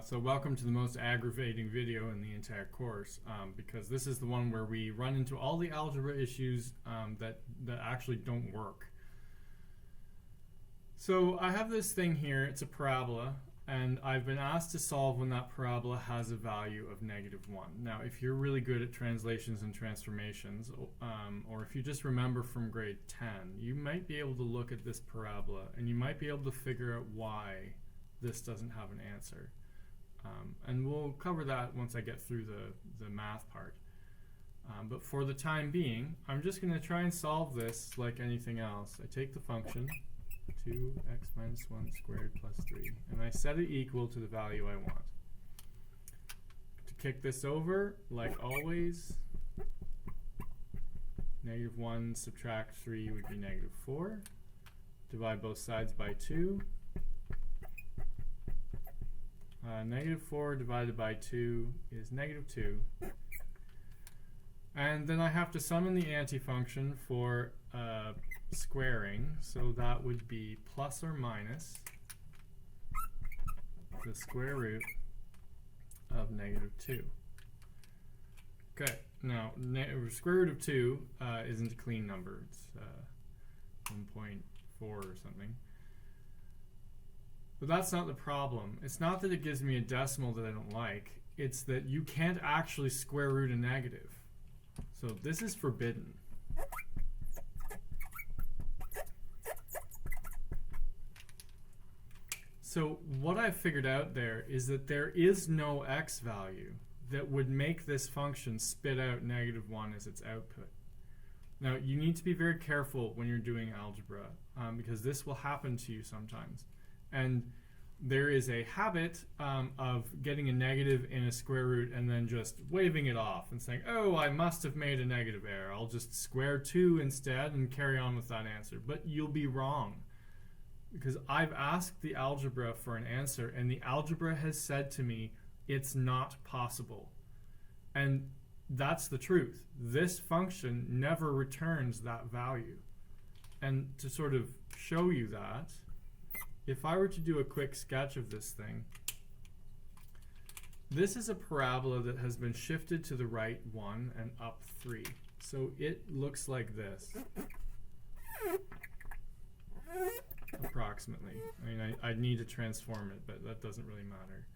So welcome to the most aggravating video in the entire course, because this is the one where we run into all the algebra issues that actually don't work. So I have this thing here, it's a parabola, and I've been asked to solve when that parabola has a value of -1. Now if you're really good at translations and transformations, or if you just remember from grade 10, you might be able to look at this parabola and you might be able to figure out why this doesn't have an answer. And we'll cover that once I get through the math part. But for the time being, I'm just going to try and solve this like anything else. I take the function 2x minus 1 squared plus 3, and I set it equal to the value I want. To kick this over, like always, -1 subtract 3 would be -4. Divide both sides by 2. -4 divided by 2 is -2. And then I have to summon the antifunction for squaring, so that would be plus or minus the square root of -2. Okay, now square root of 2 isn't a clean number. It's 1.4 or something. But that's not the problem. It's not that it gives me a decimal that I don't like. It's that you can't actually square root a negative. So this is forbidden. So what I've figured out there is that there is no x value that would make this function spit out -1 as its output. Now you need to be very careful when you're doing algebra, because this will happen to you sometimes. And there is a habit of getting a negative in a square root and then just waving it off and saying, oh, I must have made a negative error. I'll just square 2 instead and carry on with that answer. But you'll be wrong, because I've asked the algebra for an answer and the algebra has said to me it's not possible. And that's the truth. This function never returns that value. And to sort of show you that, if I were to do a quick sketch of this thing, this is a parabola that has been shifted to the right 1 and up 3. So it looks like this, approximately. I mean, I'd need to transform it, but that doesn't really matter.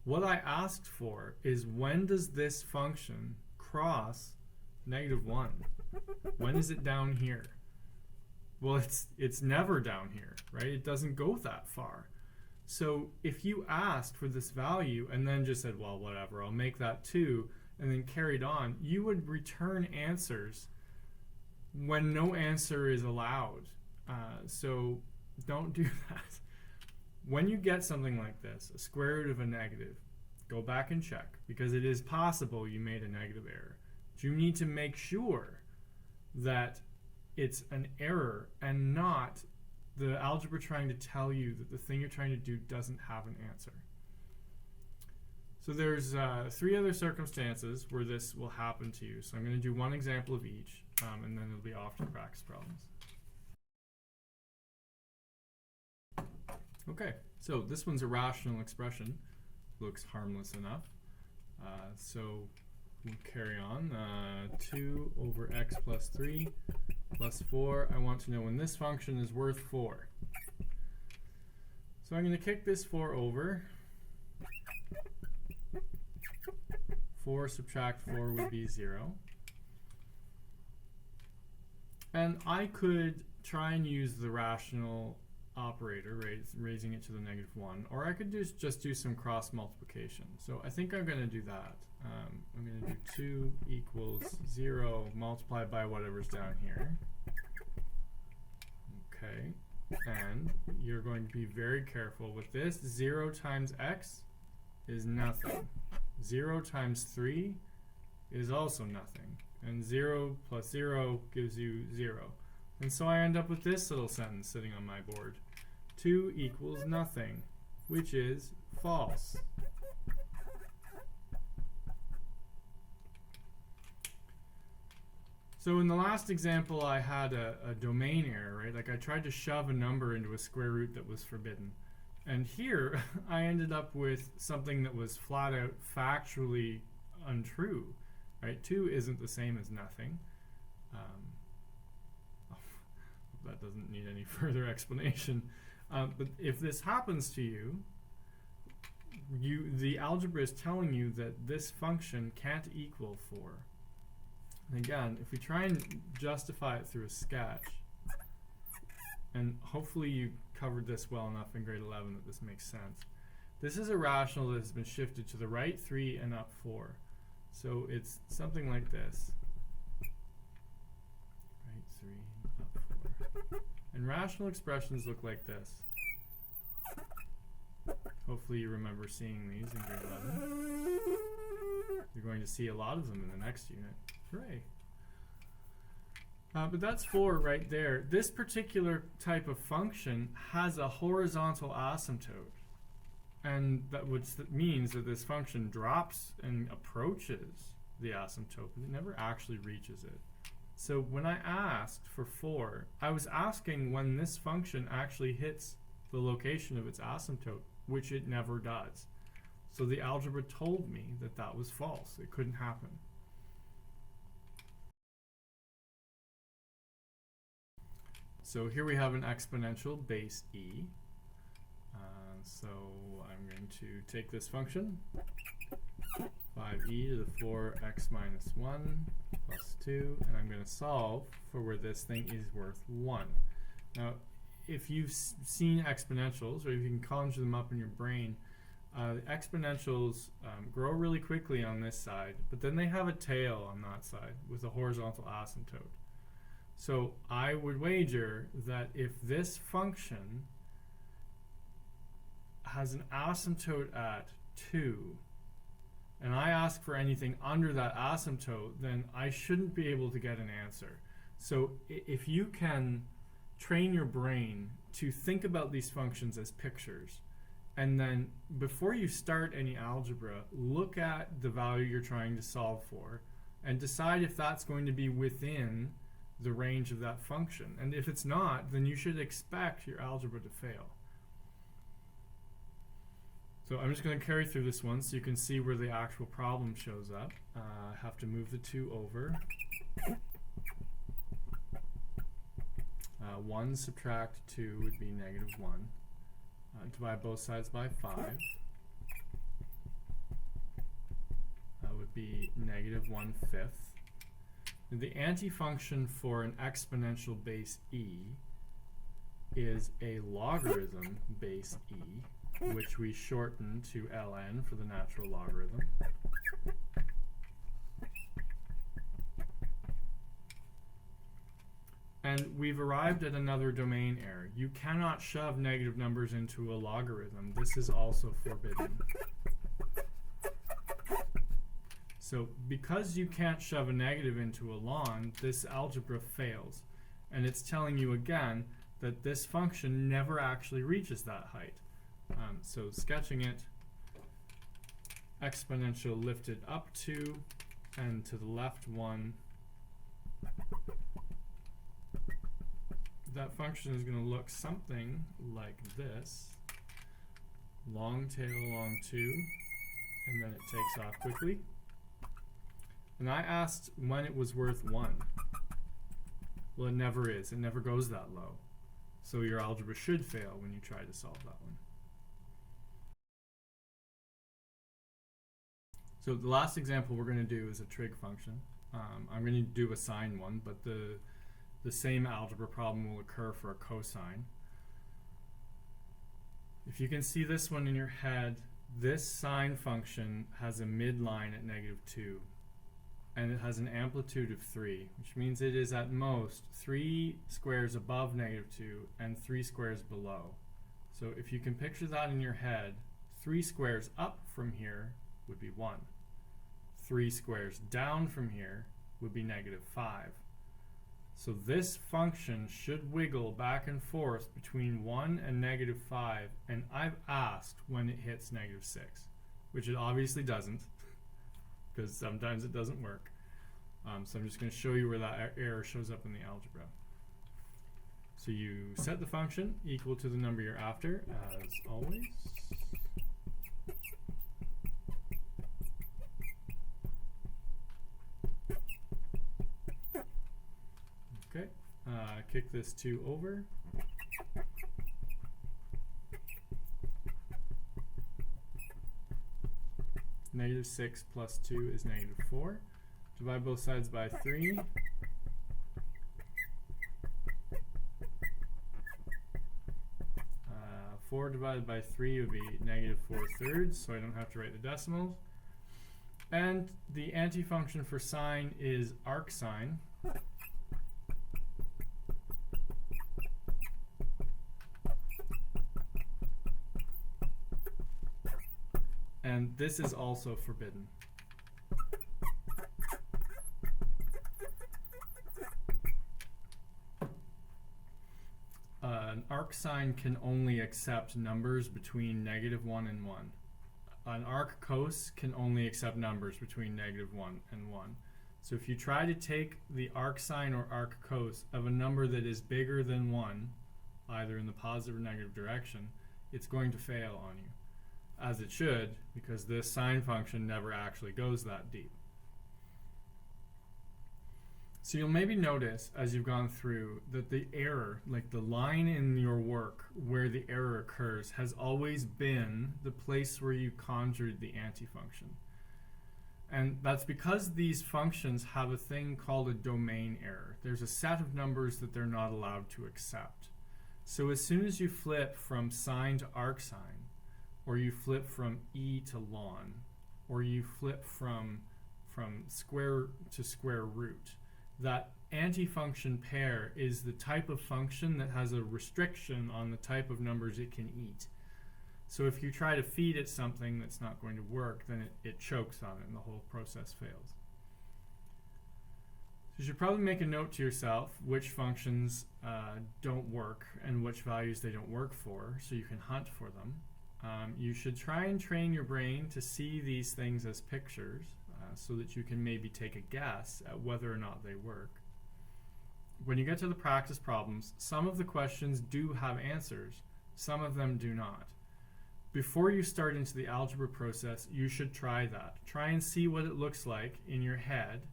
What I asked for is, when does this function cross -1? When is it down here? Well, it's never down here, right? It doesn't go that far. So if you asked for this value and then just said, well, whatever, I'll make that 2, and then carried on, you would return answers when no answer is allowed. So don't do that. When you get something like this, a square root of a negative, go back and check, because it is possible you made a negative error. But you need to make sure that it's an error and not the algebra trying to tell you that the thing you're trying to do doesn't have an answer. So there's 3 other circumstances where this will happen to you. So I'm going to do one example of each, and then it'll be off to practice problems. Okay, so this one's a rational expression. Looks harmless enough. So we'll carry on. 2 over x plus 3 plus 4. I want to know when this function is worth 4. So I'm going to kick this 4 over. 4 subtract 4 would be 0. And I could try and use the rational operator, raising it to the -1, or I could just do some cross multiplication. So I think I'm going to do that. I'm going to do 2 equals 0 multiplied by whatever's down here. Okay, and you're going to be very careful with this. 0 times x is nothing. 0 times 3 is also nothing. And 0 plus 0 gives you 0. And so I end up with this little sentence sitting on my board. 2 equals nothing, which is false. So in the last example, I had a domain error, right? Like I tried to shove a number into a square root that was forbidden. And here, I ended up with something that was flat out factually untrue, right? 2 isn't the same as nothing. That doesn't need any further explanation. But if this happens to you, the algebra is telling you that this function can't equal 4. And again, if we try and justify it through a sketch, and hopefully you covered this well enough in grade 11 that this makes sense. This is a rational that has been shifted to the right 3 and up 4. So it's something like this. Right 3, up 4. And rational expressions look like this. Hopefully you remember seeing these in grade 11. You're going to see a lot of them in the next unit. Hooray. But that's 4 right there. This particular type of function has a horizontal asymptote. And that means that this function drops and approaches the asymptote, but it never actually reaches it. So when I asked for 4, I was asking when this function actually hits the location of its asymptote, which it never does. So the algebra told me that that was false. It couldn't happen. So here we have an exponential base e. So I'm going to take this function, 5e to the 4x minus 1 plus 2, and I'm going to solve for where this thing is worth 1. Now, if you've seen exponentials, or if you can conjure them up in your brain, the exponentials grow really quickly on this side, but then they have a tail on that side with a horizontal asymptote. So I would wager that if this function has an asymptote at 2, and I ask for anything under that asymptote, then I shouldn't be able to get an answer. So if you can train your brain to think about these functions as pictures, and then before you start any algebra, look at the value you're trying to solve for, and decide if that's going to be within the range of that function. And if it's not, then you should expect your algebra to fail. So I'm just going to carry through this one so you can see where the actual problem shows up. I have to move the 2 over. 1 subtract 2 would be negative 1. Divide both sides by 5. That would be negative 1/5. The antifunction for an exponential base e is a logarithm base e, which we shorten to ln for the natural logarithm. And we've arrived at another domain error. You cannot shove negative numbers into a logarithm. This is also forbidden. So because you can't shove a negative into a ln, this algebra fails. And it's telling you again that this function never actually reaches that height. So sketching it, exponential lifted up 2, and to the left 1. That function is going to look something like this. Long tail along 2, and then it takes off quickly. And I asked when it was worth 1. Well, it never is. It never goes that low. So your algebra should fail when you try to solve that one. So the last example we're going to do is a trig function. I'm going to do a sine one, but the same algebra problem will occur for a cosine. If you can see this one in your head, this sine function has a midline at negative 2. And it has an amplitude of 3, which means it is at most 3 squares above negative 2 and 3 squares below. So if you can picture that in your head, 3 squares up from here would be 1. 3 squares down from here would be negative 5. So this function should wiggle back and forth between 1 and negative 5, and I've asked when it hits negative 6, which it obviously doesn't, because sometimes it doesn't work. So I'm just going to show you where that error shows up in the algebra. So you set the function equal to the number you're after, as always. Okay, kick this 2 over. -6 plus 2 is -4. Divide both sides by 3. 4 divided by 3 would be -4/3, so I don't have to write the decimals. And the anti-function for sine is arcsine. And this is also forbidden. An arcsine can only accept numbers between -1 and 1. An arc cos can only accept numbers between -1 and 1. So if you try to take the arcsine or arc cos of a number that is bigger than 1, either in the positive or negative direction, it's going to fail on you. As it should, because this sine function never actually goes that deep. So you'll maybe notice as you've gone through that the error, like the line in your work where the error occurs, has always been the place where you conjured the anti-function. And that's because these functions have a thing called a domain error. There's a set of numbers that they're not allowed to accept. So as soon as you flip from sine to arcsine, or you flip from e to ln, or you flip from square to square root, that anti-function pair is the type of function that has a restriction on the type of numbers it can eat. So if you try to feed it something that's not going to work, then it chokes on it and the whole process fails. So you should probably make a note to yourself which functions don't work and which values they don't work for, so you can hunt for them. You should try and train your brain to see these things as pictures so that you can maybe take a guess at whether or not they work. When you get to the practice problems, some of the questions do have answers, some of them do not. Before you start into the algebra process, you should try that. Try and see what it looks like in your head,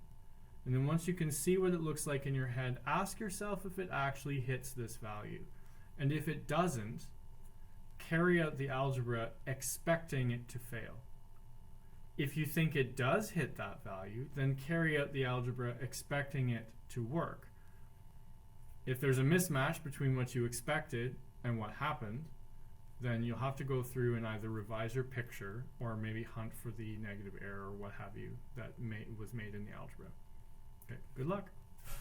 and then once you can see what it looks like in your head, ask yourself if it actually hits this value. And if it doesn't, carry out the algebra expecting it to fail. If you think it does hit that value, then carry out the algebra expecting it to work. If there's a mismatch between what you expected and what happened, then you'll have to go through and either revise your picture or maybe hunt for the negative error or what have you that was made in the algebra. Okay, good luck.